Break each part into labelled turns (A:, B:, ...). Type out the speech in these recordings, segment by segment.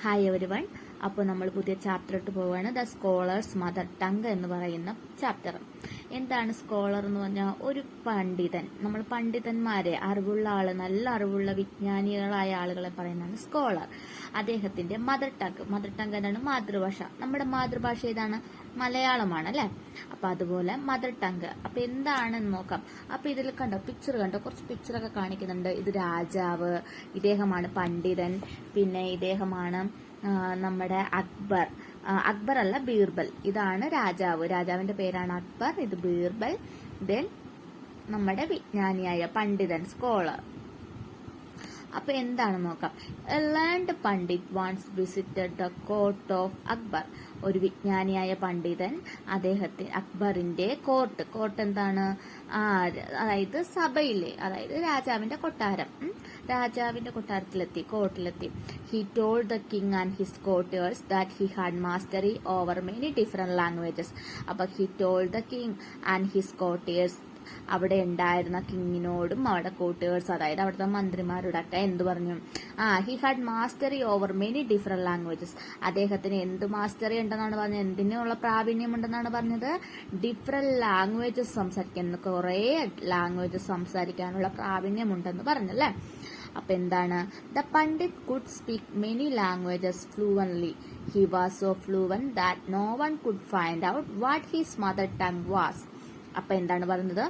A: Hi every one. അപ്പോൾ നമ്മൾ പുതിയ ചാപ്റ്ററിട്ട് പോവുകയാണ്. ദ സ്കോളേഴ്സ് മദർ ടങ് എന്ന് പറയുന്ന ചാപ്റ്റർ. എന്താണ് സ്കോളർ എന്ന് പറഞ്ഞാൽ? ഒരു പണ്ഡിതൻ. നമ്മൾ പണ്ഡിതന്മാരെ, അറിവുള്ള ആള്, നല്ല അറിവുള്ള വിജ്ഞാനികളായ ആളുകളെ പറയുന്നതാണ് സ്കോളർ. അദ്ദേഹത്തിന്റെ മദർ ടങ് എന്താണ്? മാതൃഭാഷ. നമ്മുടെ മാതൃഭാഷ ഏതാണ്? മലയാളമാണ് അല്ലെ. അപ്പൊ അതുപോലെ മദർ ടങ്. അപ്പൊ എന്താണെന്ന് നോക്കാം. അപ്പൊ ഇതിൽ കണ്ടോ, പിക്ചർ കണ്ടോ, കുറച്ച് പിക്ചറൊക്കെ കാണിക്കുന്നുണ്ട്. ഇത് രാജാവ്, ഇദ്ദേഹമാണ് പണ്ഡിതൻ, പിന്നെ ഇദ്ദേഹമാണ് നമ്മുടെ അക്ബർ അല്ല, ബീർബൽ. ഇതാണ് രാജാവ്. രാജാവിന്റെ പേരാണ് അക്ബർ. ഇത് ബീർബൽ. ദെൻ നമ്മുടെ വിജ്ഞാനിയായ പണ്ഡിതൻ, സ്കോളർ. അപ്പൊ എന്താണെന്ന് നോക്കാം. A learned pundit once visited the court of Akbar. ഒരു വിജ്ഞാനിയായ പണ്ഡിതൻ അക്ബറിന്റെ കോർട്ട് എന്താണ്? അതായത് സഭയിലെ, അതായത് രാജാവിന്റെ കൊട്ടാരം. രാജാവിന്റെ കോർട്ടിലെത്തി. He told the king and his courtiers that he had mastery over many different languages. അപ്പൊ he told the king and his courtiers, അവിടെ ഉണ്ടായിരുന്ന കിങ്ങിനോടും അവിടെ കോർട്ടേഴ്സ്, അതായത് അവിടുത്തെ മന്ത്രിമാരോടൊക്കെ എന്ത് പറഞ്ഞു? He had mastery over many different languages. അദ്ദേഹത്തിന് എന്ത് മാസ്റ്ററി ഉണ്ടെന്നാണ് പറഞ്ഞത്? എന്തിനുള്ള പ്രാവീണ്യം ഉണ്ടെന്നാണ് പറഞ്ഞത്? ഡിഫറെന്റ് ലാംഗ്വേജസ് സംസാരിക്കാൻ, കുറെ ലാംഗ്വേജസ് സംസാരിക്കാനുള്ള പ്രാവീണ്യം ഉണ്ടെന്ന് പറഞ്ഞല്ലേ. അപ്പൊ എന്താണ്? The pundit could speak many languages fluently. He was so fluent that no one could find out what his mother tongue was. അപ്പൊ എന്താണ് പറയുന്നത്?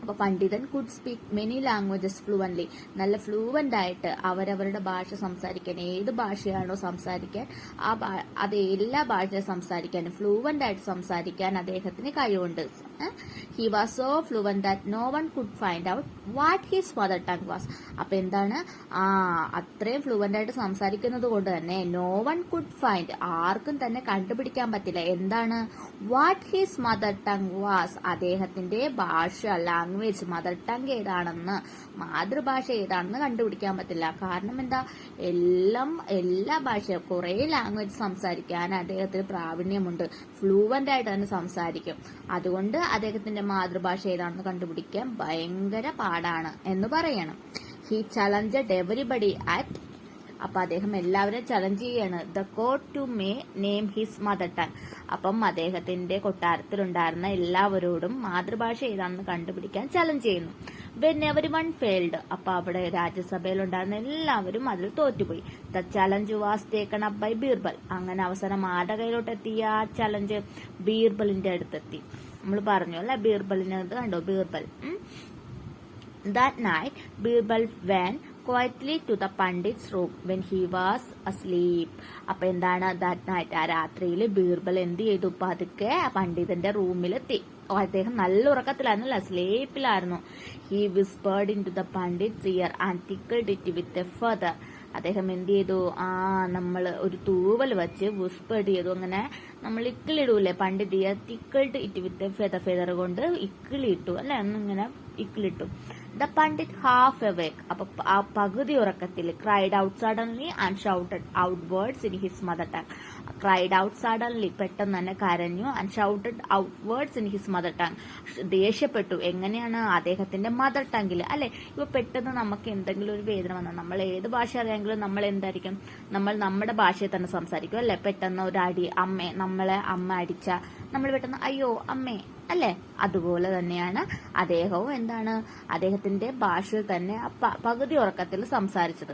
A: അപ്പൊ പണ്ഡിതൻ could speak many languages fluently. നല്ല ഫ്ലുവന്റ് ആയിട്ട് അവരവരുടെ ഭാഷ സംസാരിക്കാൻ, ഏത് ഭാഷയാണോ സംസാരിക്കാൻ അത് എല്ലാ ഭാഷയും സംസാരിക്കാനും, ഫ്ലുവന്റ് ആയിട്ട് സംസാരിക്കാൻ അദ്ദേഹത്തിന് കഴിവുണ്ട്. He was so fluent that no one could find out what his mother tongue was. അപ്പൊ എന്താണ്? അത്രയും ഫ്ലുവന്റ് ആയിട്ട് സംസാരിക്കുന്നത് കൊണ്ട് തന്നെ നോ വൺ കുഡ് ഫൈൻഡ്, ആർക്കും തന്നെ കണ്ടുപിടിക്കാൻ പറ്റില്ല. എന്താണ്? What his mother tongue was, അദ്ദേഹത്തിന്റെ ഭാഷ, ലാംഗ്വേജ്, മദർ ടങ് ഏതാണെന്ന്, മാതൃഭാഷ ഏതാണെന്ന് കണ്ടുപിടിക്കാൻ പറ്റില്ല. കാരണം എന്താ? എല്ലാ ഭാഷയും, കുറെ ലാംഗ്വേജ് സംസാരിക്കാൻ അദ്ദേഹത്തിന് പ്രാവീണ്യമുണ്ട്. ഫ്ലുവന്റ് ആയിട്ട് തന്നെ സംസാരിക്കും. അതുകൊണ്ട് അദ്ദേഹത്തിന്റെ മാതൃഭാഷ ഏതാണെന്ന് കണ്ടുപിടിക്കാൻ ഭയങ്കര പാടാണ് എന്ന് പറയണം. He challenged everybody at. അപ്പൊ അദ്ദേഹം എല്ലാവരും ചലഞ്ച് ചെയ്യാണ്. The court to name his mother tongue. അപ്പം അദ്ദേഹത്തിന്റെ കൊട്ടാരത്തിലുണ്ടായിരുന്ന എല്ലാവരോടും മാതൃഭാഷ ഏതാണെന്ന് കണ്ടുപിടിക്കാൻ ചലഞ്ച് ചെയ്യുന്നു. When every one failed. അപ്പൊ അവിടെ രാജ്യസഭയിലുണ്ടായിരുന്ന എല്ലാവരും അതിൽ തോറ്റുപോയി. The challenge was taken up by Birbal. അങ്ങനെ അവസാനം ആരുടെ കയ്യിലോട്ട് എത്തിയ ആ ചലഞ്ച്? ബീർബലിന്റെ അടുത്തെത്തി. നമ്മൾ പറഞ്ഞു അല്ലെ, ബീർബലിന് കണ്ടോ, Birbal. That night, Birbal went quietly to the Pandit's room when he was asleep. അപ്പൊ എന്താണ്? That night, ആ രാത്രിയിൽ ബീർബൽ എന്ത് ചെയ്തു? പതുക്കെ പണ്ഡിതന്റെ റൂമിലെത്തി. അദ്ദേഹം നല്ല ഉറക്കത്തിലായിരുന്നല്ലോ, സ്ലീപ്പിലായിരുന്നു. He whispered into the Pandit's ear and tickled it with a feather. അദ്ദേഹം എന്ത് ചെയ്തു? നമ്മൾ ഒരു തൂവൽ വെച്ച് വിസ്പേർഡ് ചെയ്തു. അങ്ങനെ നമ്മൾ ഇക്കിളിടൂലേ, പണ്ഡിതിയ ടിക്കിൾഡ് ഇറ്റ് വിത്ത് ഫെദർ കൊണ്ട് ഇക്കിളിട്ടു അല്ലെ, ഒന്നിങ്ങനെ ഇക്കിളിട്ടു. The pandit half awake. അപ്പൊ ആ പകുതി ഉറക്കത്തിൽ cried out suddenly and shouted out words in his mother tongue. Cried out suddenly, പെട്ടെന്ന് തന്നെ കരഞ്ഞു. And shouted out words in his mother tongue, ദേഷ്യപ്പെട്ടു. എങ്ങനെയാണ്? അദ്ദേഹത്തിന്റെ മദർ ടങ്ങിൽ അല്ലെ. ഇപ്പൊ പെട്ടെന്ന് നമുക്ക് എന്തെങ്കിലും ഒരു വേദന വന്നാൽ, നമ്മൾ ഏത് ഭാഷ അറിയാമെങ്കിലും നമ്മൾ എന്തായിരിക്കും? നമ്മൾ നമ്മുടെ ഭാഷയിൽ തന്നെ സംസാരിക്കും അല്ലെ. പെട്ടെന്ന് ഒരു അടി, നമ്മളെ അമ്മ അടിച്ച നമ്മൾ പെട്ടെന്ന് അയ്യോ അമ്മേ അല്ലെ. അതുപോലെ തന്നെയാണ് അദ്ദേഹവും എന്താണ്? അദ്ദേഹത്തിന്റെ ഭാഷയിൽ തന്നെ പകുതി ഉറക്കത്തിൽ സംസാരിച്ചത്.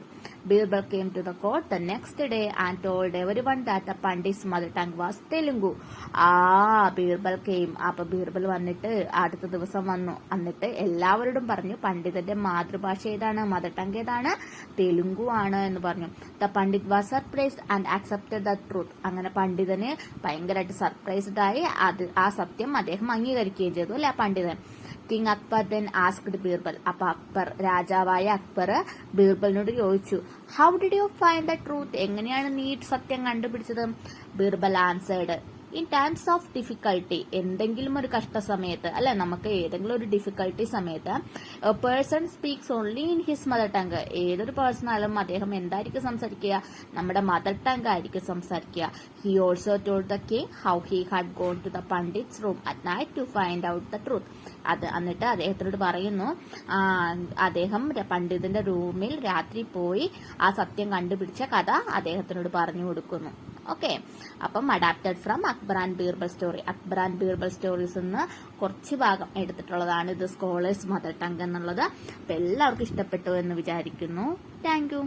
A: Birbal came to the court the next day and told everyone that the Pandit's mother tongue was Telugu. Birbal came. അപ്പൊ ബീർബൽ വന്നിട്ട് അടുത്ത ദിവസം വന്നു. എന്നിട്ട് എല്ലാവരോടും പറഞ്ഞു പണ്ഡിതന്റെ മാതൃഭാഷ ഏതാണ്, മദർ ടങ് ഏതാണ്? തെലുങ്കു ആണ് എന്ന് പറഞ്ഞു. The Pandit was surprised and accepted the truth. അങ്ങനെ പണ്ഡിതന് ഭയങ്കരമായിട്ട് സർപ്രൈസ്ഡ് ആയി. ആ സത്യം അദ്ദേഹം അംഗീകരിക്കുകയും ചെയ്തു അല്ലെ, ആ പണ്ഡിതൻ. King Akbar then asked Birbal. അപ്പൊ രാജാവായ അക്ബർ ബീർബലിനോട് ചോദിച്ചു, how did you find the truth? എങ്ങനെയാണ് നീ സത്യം കണ്ടുപിടിച്ചത്? Birbal answered, in times of difficulty, എന്തെങ്കിലും ഒരു കഷ്ട സമയത്ത് അല്ലെ, നമുക്ക് ഏതെങ്കിലും ഒരു ഡിഫിക്കൽട്ടി സമയത്ത് person speaks only in his mother tongue. ഏതൊരു പേഴ്സൺ ആയാലും അദ്ദേഹം എന്തായിരിക്കും സംസാരിക്കുക? നമ്മുടെ മദർ ടങ് ആയിരിക്കും സംസാരിക്കുക. He also told the king how he had gone to the pandits room at night to find out the truth. എന്നിട്ട് അദ്ദേഹത്തിനോട് പറയുന്നു, അദ്ദേഹം പണ്ഡിതന്റെ റൂമിൽ രാത്രി പോയി ആ സത്യം കണ്ടുപിടിച്ച കഥ അദ്ദേഹത്തിനോട് പറഞ്ഞു കൊടുക്കുന്നു. ഓക്കെ, അപ്പം adapted from Akbar and Birbal story. Akbar and Birbal stories നിന്ന് കുറച്ച് ഭാഗം എടുത്തിട്ടുള്ളതാണ് ഇത് സ്കോളേഴ്സ് മദർ ടങ് എന്നുള്ളത്. അപ്പൊ എല്ലാവർക്കും ഇഷ്ടപ്പെട്ടു എന്ന് വിചാരിക്കുന്നു. Thank you.